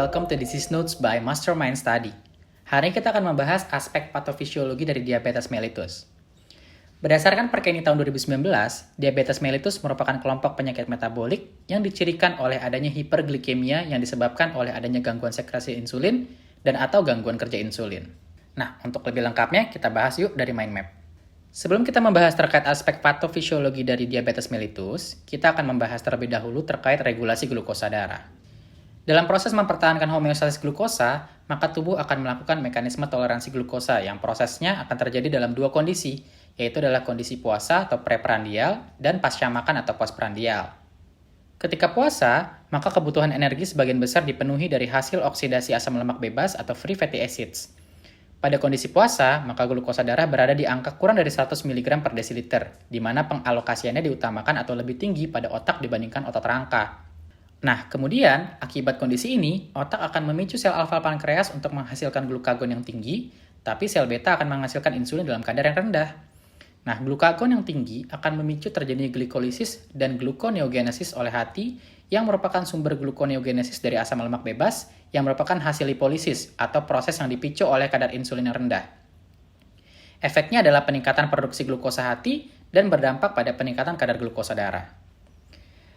welcome to Disease Notes by Mastermind Study. Hari ini kita akan membahas aspek patofisiologi dari diabetes mellitus. Berdasarkan Perkeni tahun 2019, diabetes mellitus merupakan kelompok penyakit metabolik yang dicirikan oleh adanya hiperglikemia yang disebabkan oleh adanya gangguan sekresi insulin dan atau gangguan kerja insulin. Nah, untuk lebih lengkapnya kita bahas yuk dari mind map. Sebelum kita membahas terkait aspek patofisiologi dari diabetes mellitus, kita akan membahas terlebih dahulu terkait regulasi glukosa darah. Dalam proses mempertahankan homeostasis glukosa, maka tubuh akan melakukan mekanisme toleransi glukosa yang prosesnya akan terjadi dalam dua kondisi, yaitu adalah kondisi puasa atau preprandial dan pasca makan atau postprandial. Ketika puasa, maka kebutuhan energi sebagian besar dipenuhi dari hasil oksidasi asam lemak bebas atau free fatty acids. Pada kondisi puasa, maka glukosa darah berada di angka kurang dari 100 mg per desiliter, di mana pengalokasiannya diutamakan atau lebih tinggi pada otak dibandingkan otot rangka. Nah, kemudian, akibat kondisi ini, otak akan memicu sel alfa pankreas untuk menghasilkan glukagon yang tinggi, tapi sel beta akan menghasilkan insulin dalam kadar yang rendah. Nah, glukagon yang tinggi akan memicu terjadinya glikolisis dan gluconeogenesis oleh hati yang merupakan sumber gluconeogenesis dari asam lemak bebas yang merupakan hasil lipolisis atau proses yang dipicu oleh kadar insulin yang rendah. Efeknya adalah peningkatan produksi glukosa hati dan berdampak pada peningkatan kadar glukosa darah.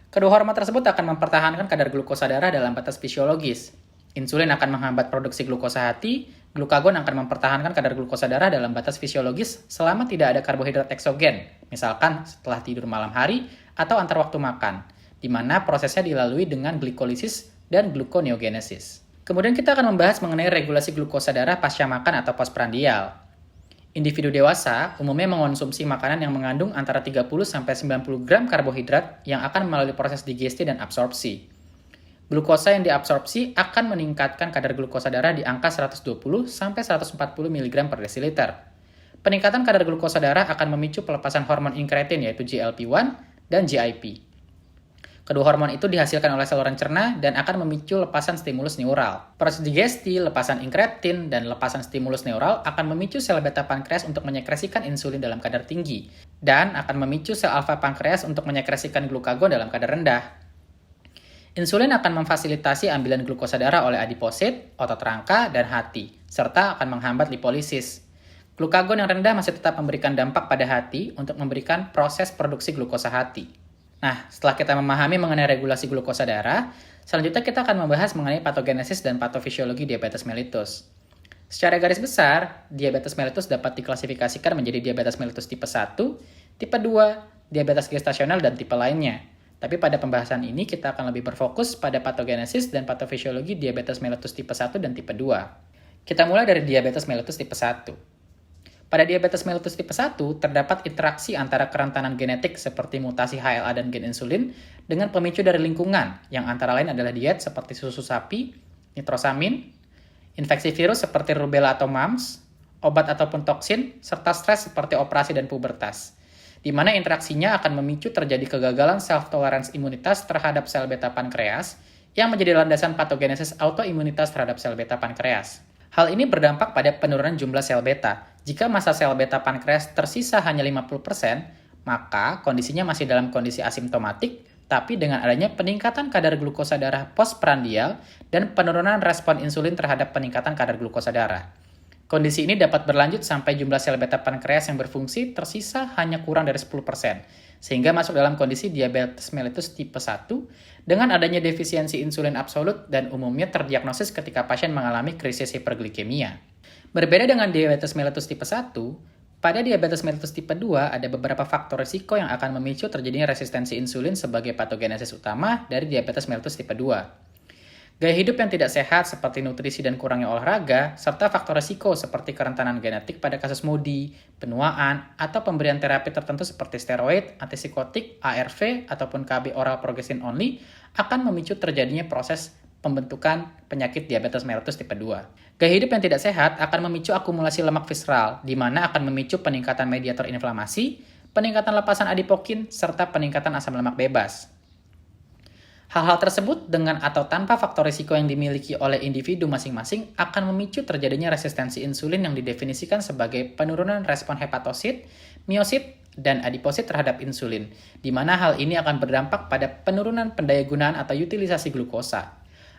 Kedua hormon tersebut akan mempertahankan kadar glukosa darah dalam batas fisiologis. Insulin akan menghambat produksi glukosa hati, glukagon akan mempertahankan kadar glukosa darah dalam batas fisiologis selama tidak ada karbohidrat eksogen, misalkan setelah tidur malam hari atau antar waktu makan, di mana prosesnya dilalui dengan glikolisis dan gluconeogenesis. Kemudian kita akan membahas mengenai regulasi glukosa darah pasca makan atau postprandial. Individu dewasa umumnya mengonsumsi makanan yang mengandung antara 30-90 gram karbohidrat yang akan melalui proses digesti dan absorpsi. Glukosa yang diabsorpsi akan meningkatkan kadar glukosa darah di angka 120-140 mg per desiliter. Peningkatan kadar glukosa darah akan memicu pelepasan hormon inkretin yaitu GLP-1 dan GIP. Kedua hormon itu dihasilkan oleh saluran cerna dan akan memicu lepasan stimulus neural. Proses digesti, lepasan inkretin, dan lepasan stimulus neural akan memicu sel beta pankreas untuk menyekresikan insulin dalam kadar tinggi, dan akan memicu sel alfa pankreas untuk menyekresikan glukagon dalam kadar rendah. Insulin akan memfasilitasi ambilan glukosa darah oleh adiposit, otot rangka, dan hati, serta akan menghambat lipolisis. Glukagon yang rendah masih tetap memberikan dampak pada hati untuk memberikan proses produksi glukosa hati. Nah, setelah kita memahami mengenai regulasi glukosa darah, selanjutnya kita akan membahas mengenai patogenesis dan patofisiologi diabetes mellitus. Secara garis besar, diabetes mellitus dapat diklasifikasikan menjadi diabetes mellitus tipe 1, tipe 2, diabetes gestasional, dan tipe lainnya. Tapi pada pembahasan ini kita akan lebih berfokus pada patogenesis dan patofisiologi diabetes mellitus tipe 1 dan tipe 2. Kita mulai dari diabetes mellitus tipe 1. Pada diabetes mellitus tipe 1, terdapat interaksi antara kerentanan genetik seperti mutasi HLA dan gen insulin dengan pemicu dari lingkungan, yang antara lain adalah diet seperti susu sapi, nitrosamin, infeksi virus seperti rubella atau mumps, obat ataupun toksin, serta stres seperti operasi dan pubertas, di mana interaksinya akan memicu terjadi kegagalan self-tolerance imunitas terhadap sel beta pankreas yang menjadi landasan patogenesis autoimunitas terhadap sel beta pankreas. Hal ini berdampak pada penurunan jumlah sel beta. Jika massa sel beta pankreas tersisa hanya 50%, maka kondisinya masih dalam kondisi asimptomatik, tapi dengan adanya peningkatan kadar glukosa darah postprandial dan penurunan respon insulin terhadap peningkatan kadar glukosa darah. Kondisi ini dapat berlanjut sampai jumlah sel beta pankreas yang berfungsi tersisa hanya kurang dari 10%, sehingga masuk dalam kondisi diabetes mellitus tipe 1 dengan adanya defisiensi insulin absolut dan umumnya terdiagnosis ketika pasien mengalami krisis hiperglikemia. Berbeda dengan diabetes mellitus tipe 1, pada diabetes mellitus tipe 2 ada beberapa faktor risiko yang akan memicu terjadinya resistensi insulin sebagai patogenesis utama dari diabetes mellitus tipe 2. Gaya hidup yang tidak sehat seperti nutrisi dan kurangnya olahraga, serta faktor risiko seperti kerentanan genetik pada kasus MODY, penuaan, atau pemberian terapi tertentu seperti steroid, antipsikotik, ARV, ataupun KB oral progestin only akan memicu terjadinya proses pembentukan penyakit diabetes mellitus tipe 2. Gaya hidup yang tidak sehat akan memicu akumulasi lemak visceral, di mana akan memicu peningkatan mediator inflamasi, peningkatan lepasan adipokin, serta peningkatan asam lemak bebas. Hal-hal tersebut dengan atau tanpa faktor risiko yang dimiliki oleh individu masing-masing akan memicu terjadinya resistensi insulin yang didefinisikan sebagai penurunan respon hepatosit, miosit, dan adiposit terhadap insulin, di mana hal ini akan berdampak pada penurunan pendayagunaan atau utilisasi glukosa.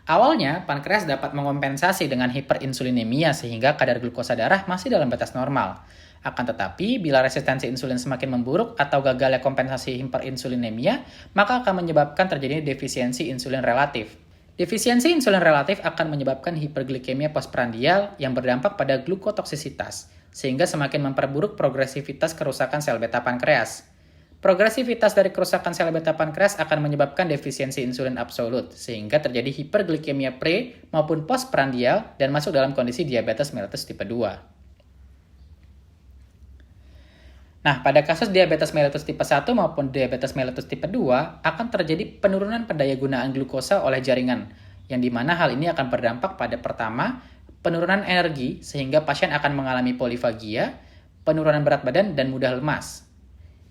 Awalnya, pankreas dapat mengompensasi dengan hiperinsulinemia sehingga kadar glukosa darah masih dalam batas normal. Akan tetapi, bila resistensi insulin semakin memburuk atau gagalnya kompensasi hiperinsulinemia, maka akan menyebabkan terjadinya defisiensi insulin relatif. Defisiensi insulin relatif akan menyebabkan hiperglikemia postprandial yang berdampak pada glukotoksisitas, sehingga semakin memperburuk progresivitas kerusakan sel beta pankreas. Progresivitas dari kerusakan sel beta pankreas akan menyebabkan defisiensi insulin absolut, sehingga terjadi hiperglikemia pre maupun postprandial dan masuk dalam kondisi diabetes mellitus tipe 2. Nah, pada kasus diabetes mellitus tipe 1 maupun diabetes mellitus tipe 2 akan terjadi penurunan pendayagunaan glukosa oleh jaringan, yang dimana hal ini akan berdampak pada pertama, penurunan energi sehingga pasien akan mengalami polifagia, penurunan berat badan, dan mudah lemas.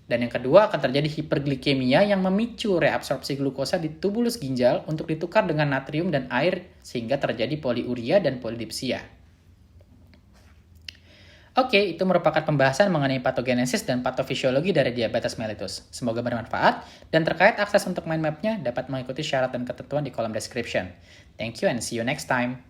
Dan yang kedua akan terjadi hiperglikemia yang memicu reabsorpsi glukosa di tubulus ginjal untuk ditukar dengan natrium dan air sehingga terjadi poliuria dan polidipsia. Oke, itu merupakan pembahasan mengenai patogenesis dan patofisiologi dari diabetes mellitus. Semoga bermanfaat, dan terkait akses untuk mind map-nya dapat mengikuti syarat dan ketentuan di kolom description. Thank you and see you next time.